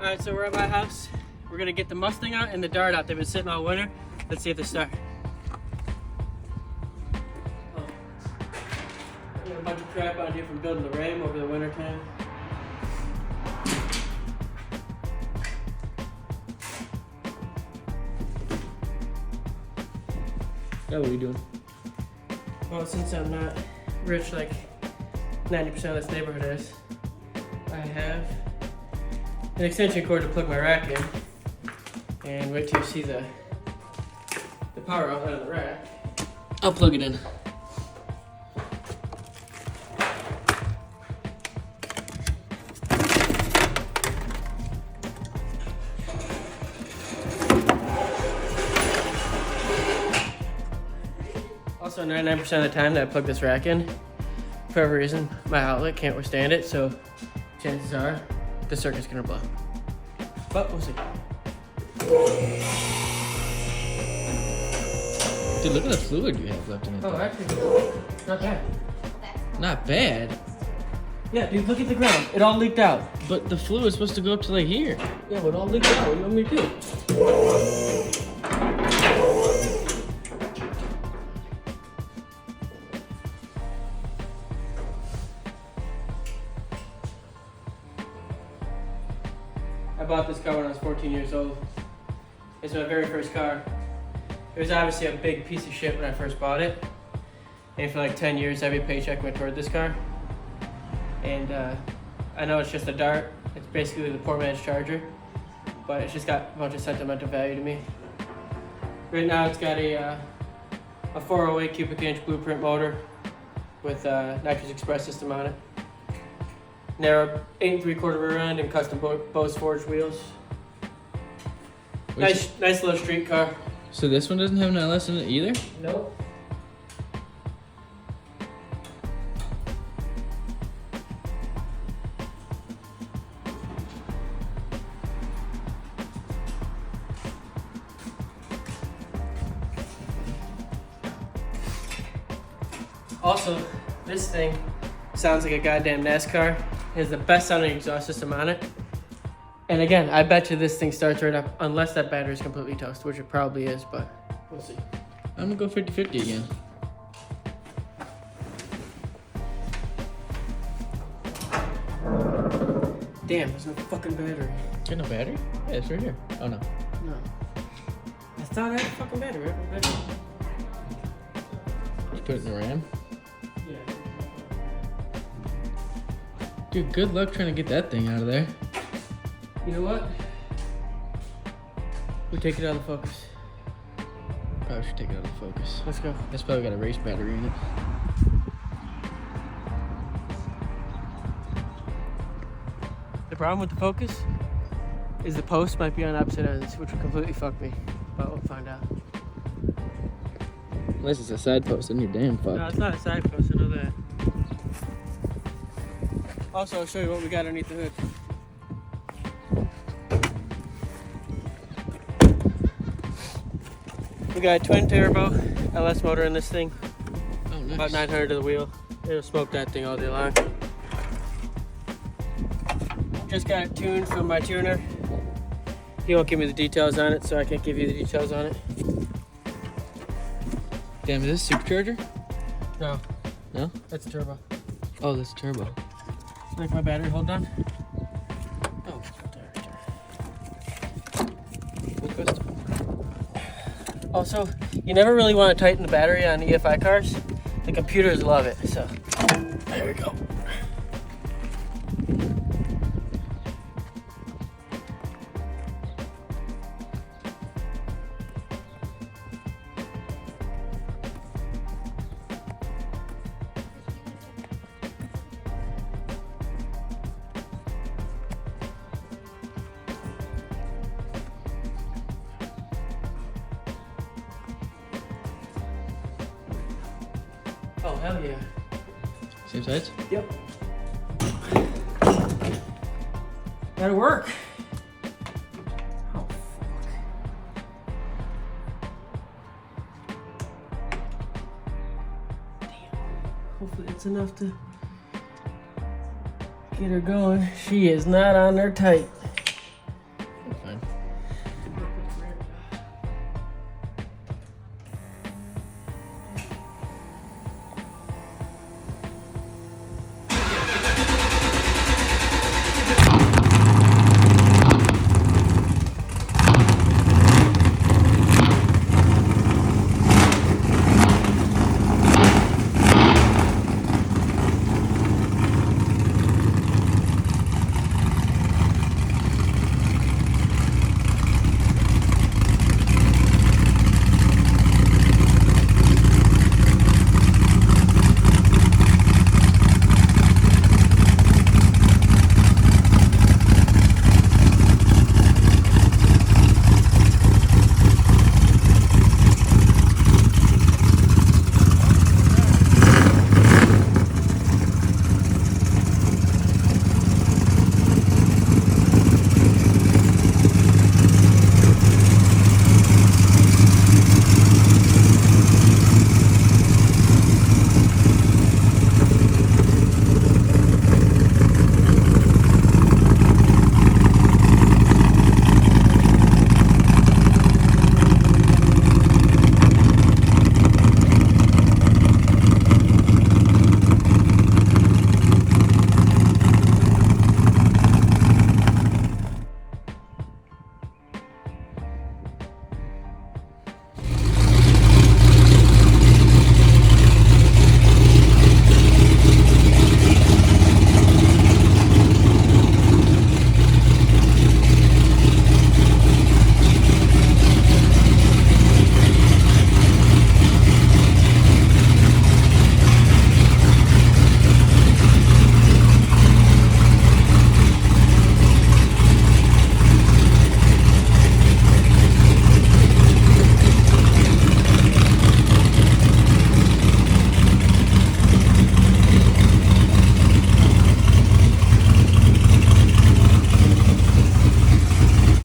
Alright, so we're at my house. We're gonna get the Mustang out and the Dart out. They've been sitting all winter. Let's see if they start. Oh. I got a bunch of crap on here from building the Ram over the winter time. Yeah, what are you doing? Well, since I'm not rich like 90% of this neighborhood is, I have an extension cord to plug my rack in. And wait till you see the power outlet of the rack. I'll plug it in. Also, 99% of the time that I plug this rack in, for whatever reason, my outlet can't withstand it, so chances are the circuit's gonna blow. But we'll see. Dude, look at the fluid you have left in it. Oh, though. actually, not bad. Not bad, Yeah, dude, look at the ground. It all leaked out. but the fluid is supposed to go up to like here. Yeah, but it all leaked out. What do you want me to do? I bought this car when I was 14 years old. It's my very first car. It was obviously a big piece of shit when I first bought it. And for like 10 years, every paycheck went toward this car. And I know it's just a Dart. It's basically the poor man's Charger. But it's just got a bunch of sentimental value to me. Right now it's got a 408 cubic inch blueprint motor with a nitrous express system on it. Narrow 8 3/4 rear end and custom Bose forged wheels. Wait, Nice little street car. So this one doesn't have an LS in it either? Nope. Also, this thing sounds like a goddamn NASCAR. It has the best sounding exhaust system on it. And again, I bet you this thing starts right up unless that battery is completely toast, which it probably is, but we'll see. I'm gonna go 50-50 again. Damn, there's no fucking battery. Got no battery? Yeah, it's right here. Oh no. No. I thought I had a fucking battery. Right? No battery. Just put it in the RAM. Yeah. Dude, good luck trying to get that thing out of there. You know what? We take it out of focus. Probably should take it out of focus. Let's go. That's probably got a race battery in it. The problem with the Focus is the post might be on opposite ends, which would completely fuck me. But we'll find out. Unless it's a side post, then you're damn fucked. No, it's not a side post, I know that. Also, I'll show you what we got underneath the hood. We got a twin turbo LS motor in this thing. Oh, nice. About 900 to the wheel. It'll smoke that thing all day long. Just got it tuned from my tuner. He won't give me the details on it, so I can't give you the details on it. Damn, is this supercharger? No, No? that's a turbo. Oh, that's turbo. Like my battery hold on. Oh, full custom. Also, you never really want to tighten the battery on EFI cars. The computers love it, so there we go. Oh, hell yeah. Same size? Yep. That'll work. Oh, fuck. Damn. Hopefully it's enough to get her going. She is not on there tight.